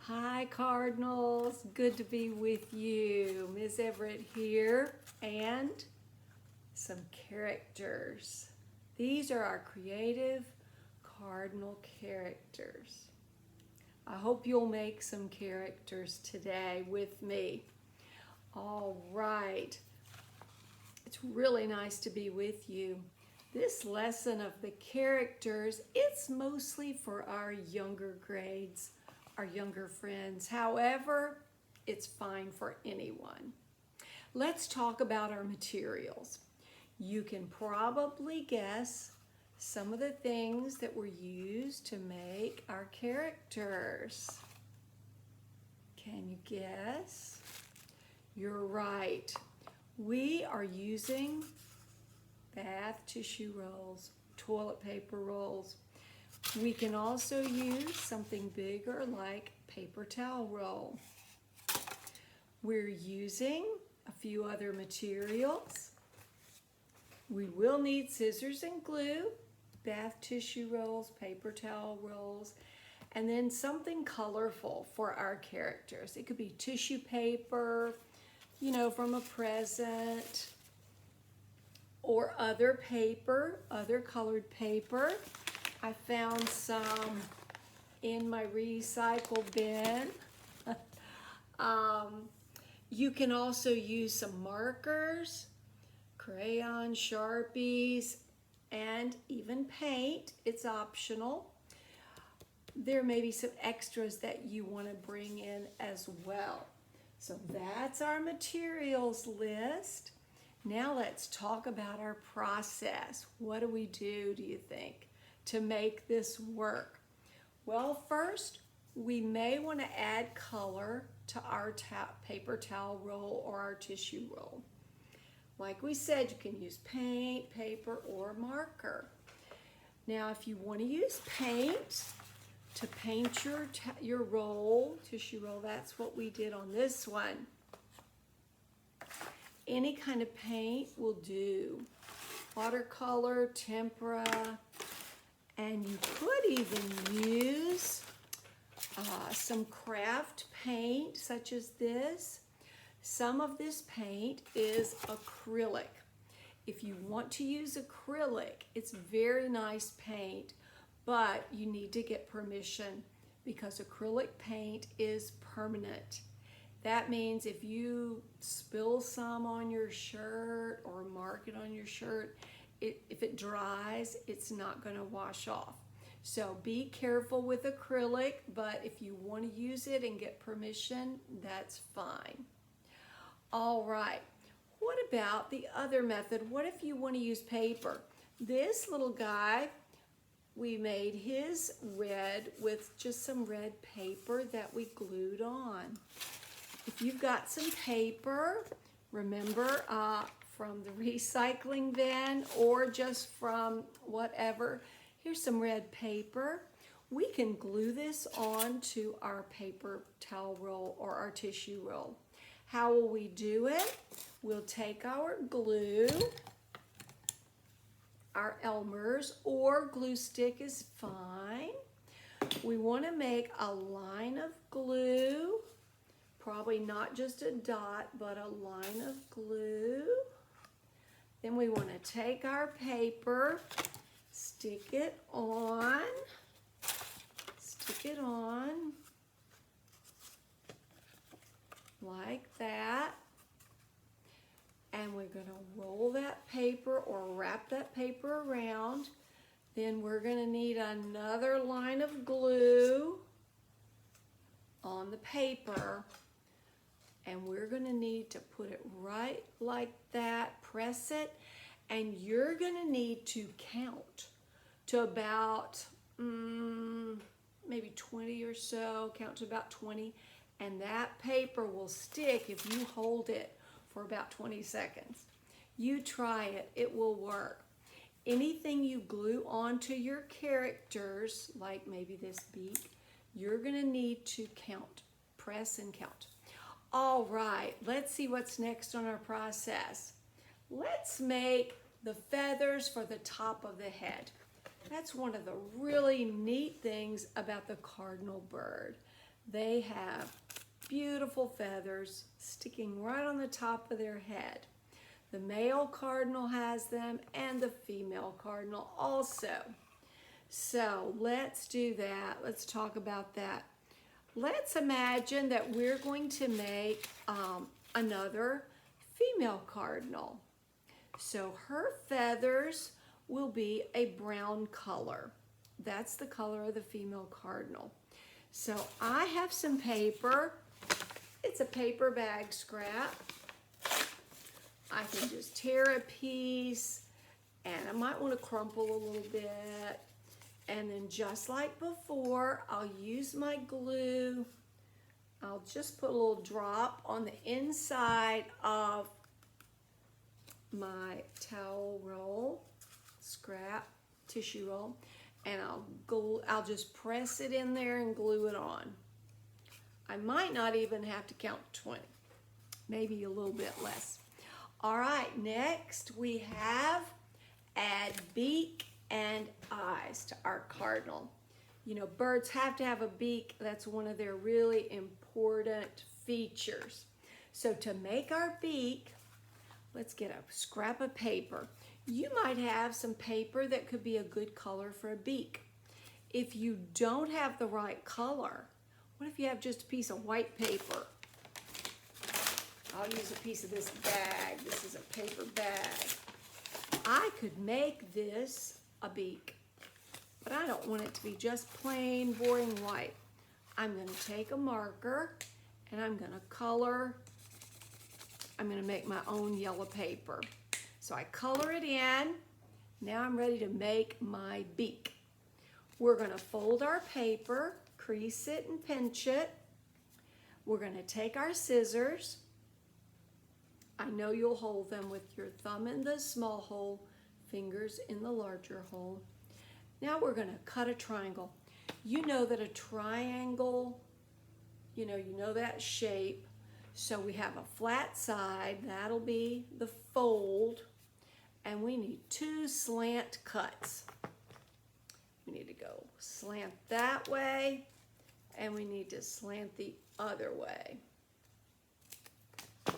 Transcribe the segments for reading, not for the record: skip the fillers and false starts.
Hi, Cardinals. Good to be with you. Ms. Everitt here, and some characters. These are our creative Cardinal characters. I hope you'll make some characters today with me. All right. It's really nice to be with you. This lesson of the characters, it's mostly for our younger grades, our younger friends. However, it's fine for anyone. Let's talk about our materials. You can probably guess some of the things that were used to make our characters. Can you guess? You're right. We are using bath tissue rolls, toilet paper rolls. We can also use something bigger like paper towel roll. We're using a few other materials. We will need scissors and glue, bath tissue rolls, paper towel rolls, and then something colorful for our characters. It could be tissue paper, from a present, or other paper, other colored paper. I found some in my recycle bin. You can also use some markers, crayons, Sharpies, and even paint. It's optional. There may be some extras that you want to bring in as well. So that's our materials list. Now let's talk about our process. What do you think, to make this work? Well, first, we may want to add color to our paper towel roll or our tissue roll. Like we said, you can use paint, paper, or marker. Now, if you want to use paint to paint your roll, tissue roll, that's what we did on this one. Any kind of paint will do. Watercolor, tempera, and you could even use some craft paint such as this. Some of this paint is acrylic. If you want to use acrylic, it's very nice paint, but you need to get permission because acrylic paint is permanent. That means if you spill some on your shirt or mark it on your shirt, if it dries, it's not going to wash off. So be careful with acrylic, but if you want to use it and get permission, that's fine. All right, what about the other method? What if you want to use paper? This little guy, we made his red with just some red paper that we glued on. If you've got some paper, remember from the recycling bin or just from whatever, here's some red paper. We can glue this onto our paper towel roll or our tissue roll. How will we do it? We'll take our glue, our Elmer's or glue stick is fine. We want to make a line of glue, probably not just a dot, but a line of glue. Then we want to take our paper, stick it on, like that. And we're going to roll that paper or wrap that paper around. Then we're going to need another line of glue on the paper. And we're going to need to put it right like that, press it, and you're going to need to count to about maybe 20 or so, count to about 20, and that paper will stick if you hold it for about 20 seconds. You try it, it will work. Anything you glue onto your characters, like maybe this beak, you're going to need to count, press and count. All right, let's see what's next on our process. Let's make the feathers for the top of the head. That's one of the really neat things about the cardinal bird. they have beautiful feathers sticking right on the top of their head. The male cardinal has them and the female cardinal also. So let's do that. Let's talk about that. Let's imagine that we're going to make another female cardinal. So her feathers will be a brown color. That's the color of the female cardinal. So I have some paper. It's a paper bag scrap. I can just tear a piece, and I might want to crumple a little bit. And then just like before, I'll use my glue. I'll just put a little drop on the inside of my towel roll, scrap, tissue roll, and I'll just press it in there and glue it on. I might not even have to count 20, maybe a little bit less. All right, next we have add beak and eyes to our cardinal. You know, birds have to have a beak. That's one of their really important features. So to make our beak, let's get a scrap of paper. You might have some paper that could be a good color for a beak. If you don't have the right color, what if you have just a piece of white paper? I'll use a piece of this bag. This is a paper bag. I could make this a beak, but I don't want it to be just plain, boring white. I'm going to take a marker and I'm going to color. I'm going to make my own yellow paper. So I color it in. Now I'm ready to make my beak. We're going to fold our paper, crease it and pinch it. We're going to take our scissors. I know you'll hold them with your thumb in the small hole, fingers in the larger hole. Now we're going to cut a triangle. You know that a triangle, you know that shape. So we have a flat side, that'll be the fold, and we need 2 slant cuts. We need to go slant that way, and we need to slant the other way.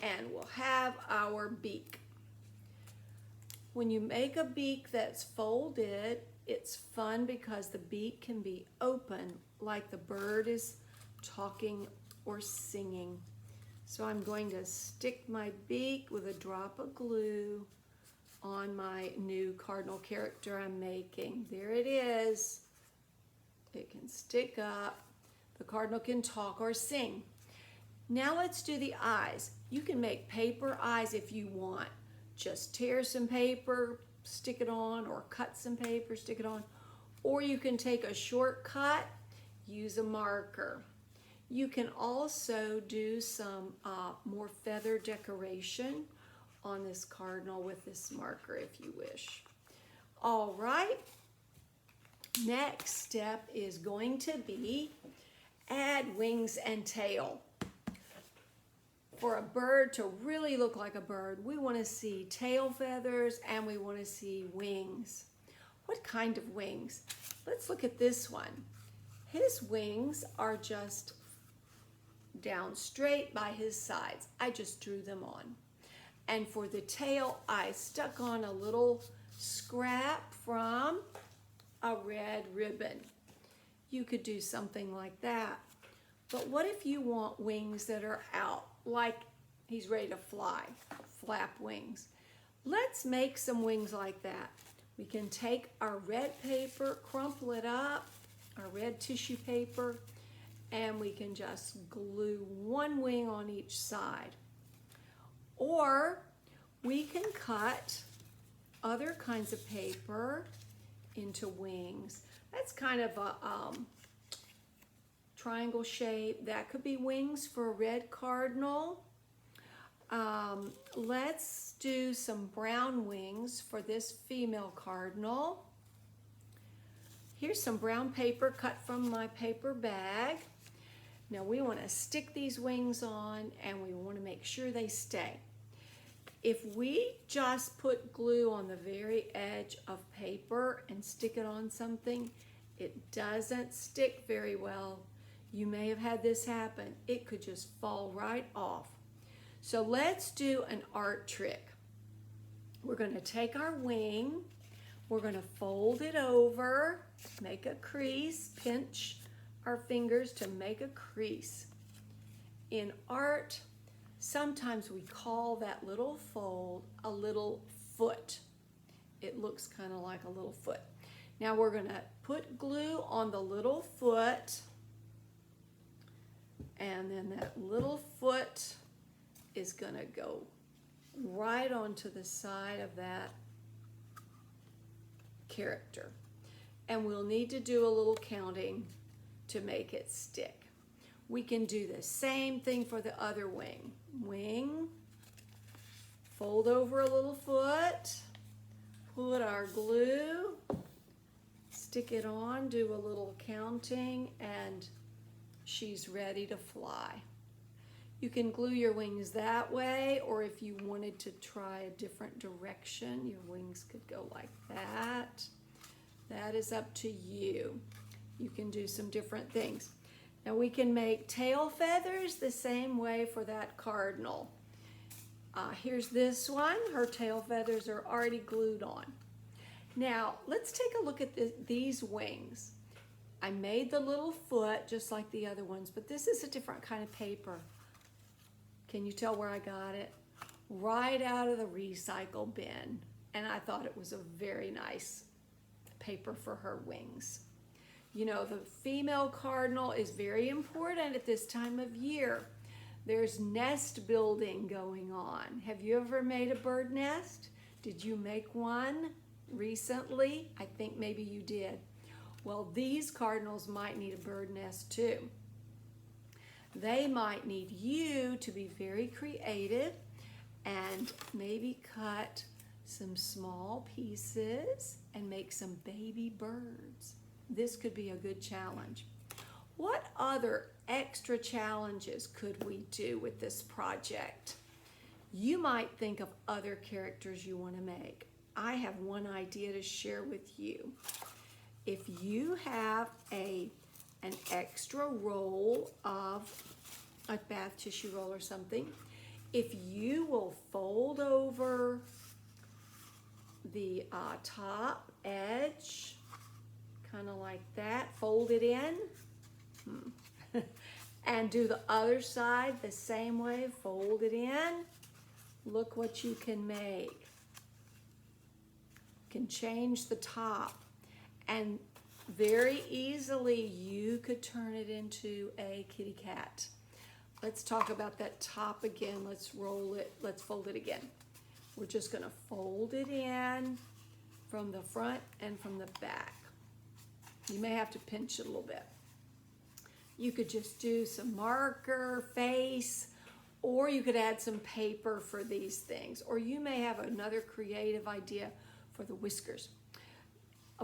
And we'll have our beak. When you make a beak that's folded, it's fun because the beak can be open like the bird is talking or singing. So I'm going to stick my beak with a drop of glue on my new cardinal character I'm making. There it is. It can stick up. The cardinal can talk or sing. Now let's do the eyes. You can make paper eyes if you want. Just tear some paper, stick it on, or cut some paper, stick it on. Or you can take a shortcut, use a marker. You can also do some more feather decoration on this cardinal with this marker if you wish. All right, next step is going to be add wings and tail. For a bird to really look like a bird, we want to see tail feathers and we want to see wings. What kind of wings? Let's look at this one. His wings are just down straight by his sides. I just drew them on. And for the tail, I stuck on a little scrap from a red ribbon. You could do something like that. But what if you want wings that are out, like he's ready to fly, flap wings? Let's make some wings like that. We can take our red paper, crumple it up, our red tissue paper, and we can just glue one wing on each side. Or we can cut other kinds of paper into wings. That's kind of a triangle shape. That could be wings for a red cardinal. Let's do some brown wings for this female cardinal. Here's some brown paper cut from my paper bag. Now we want to stick these wings on and we want to make sure they stay. If we just put glue on the very edge of paper and stick it on something, it doesn't stick very well. You may have had this happen. It could just fall right off. So let's do an art trick. We're going to take our wing, we're going to fold it over, make a crease, pinch our fingers to make a crease. In art, sometimes we call that little fold a little foot. It looks kind of like a little foot. Now we're going to put glue on the little foot, and then that little foot is going to go right onto the side of that character. And we'll need to do a little counting to make it stick. We can do the same thing for the other wing. Wing, fold over a little foot, put our glue, stick it on, do a little counting, and she's ready to fly. You can glue your wings that way, or if you wanted to try a different direction, your wings could go like that. That is up to you. You can do some different things. Now we can make tail feathers the same way for that cardinal. Here's this one. Her tail feathers are already glued on. Now let's take a look at these wings. I made the little foot just like the other ones, but this is a different kind of paper. Can you tell where I got it? Right out of the recycle bin. And I thought it was a very nice paper for her wings. You know, the female cardinal is very important at this time of year. There's nest building going on. Have you ever made a bird nest? Did you make one recently? I think maybe you did. Well, these cardinals might need a bird nest too. They might need you to be very creative and maybe cut some small pieces and make some baby birds. This could be a good challenge. What other extra challenges could we do with this project? You might think of other characters you want to make. I have one idea to share with you. If you have an extra roll of a bath tissue roll or something, if you will fold over the top edge, kind of like that, fold it in, and do the other side the same way, fold it in, look what you can make. You can change the top, and very easily you could turn it into a kitty cat. Let's talk about that top again. Let's roll it, let's fold it again. We're just gonna fold it in from the front and from the back. You may have to pinch it a little bit. You could just do some marker, face, or you could add some paper for these things. Or you may have another creative idea for the whiskers.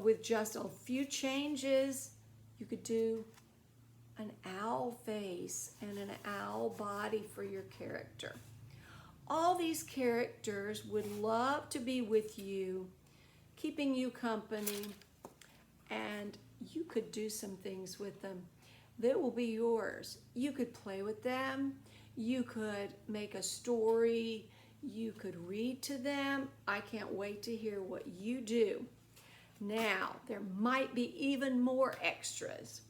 With just a few changes, you could do an owl face and an owl body for your character. All these characters would love to be with you, keeping you company, and you could do some things with them that will be yours. You could play with them, you could make a story, you could read to them. I can't wait to hear what you do. Now, there might be even more extras.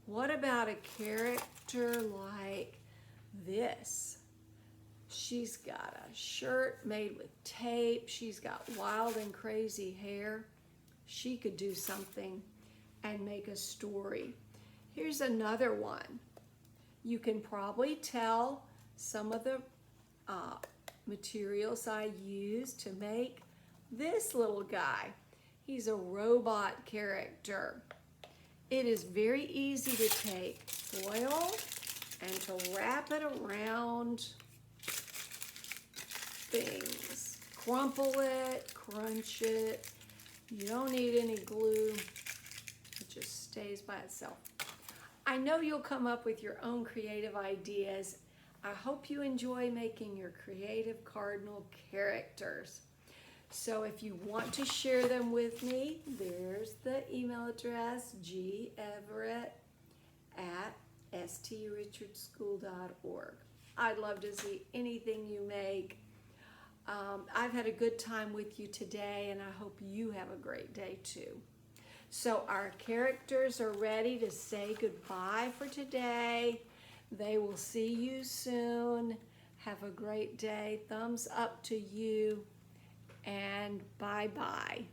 What about a character like this? She's got a shirt made with tape. She's got wild and crazy hair. She could do something and make a story. Here's another one. You can probably tell some of the materials I used to make this little guy. He's a robot character. It is very easy to take foil and to wrap it around things. Crumple it, crunch it. You don't need any glue. It just stays by itself. I know you'll come up with your own creative ideas. I hope you enjoy making your creative cardinal characters. So if you want to share them with me, there's the email address, Everitt at strichardschool.org. I'd love to see anything you make. I've had a good time with you today, and I hope you have a great day too. So our characters are ready to say goodbye for today. They will see you soon. Have a great day. Thumbs up to you, and bye-bye.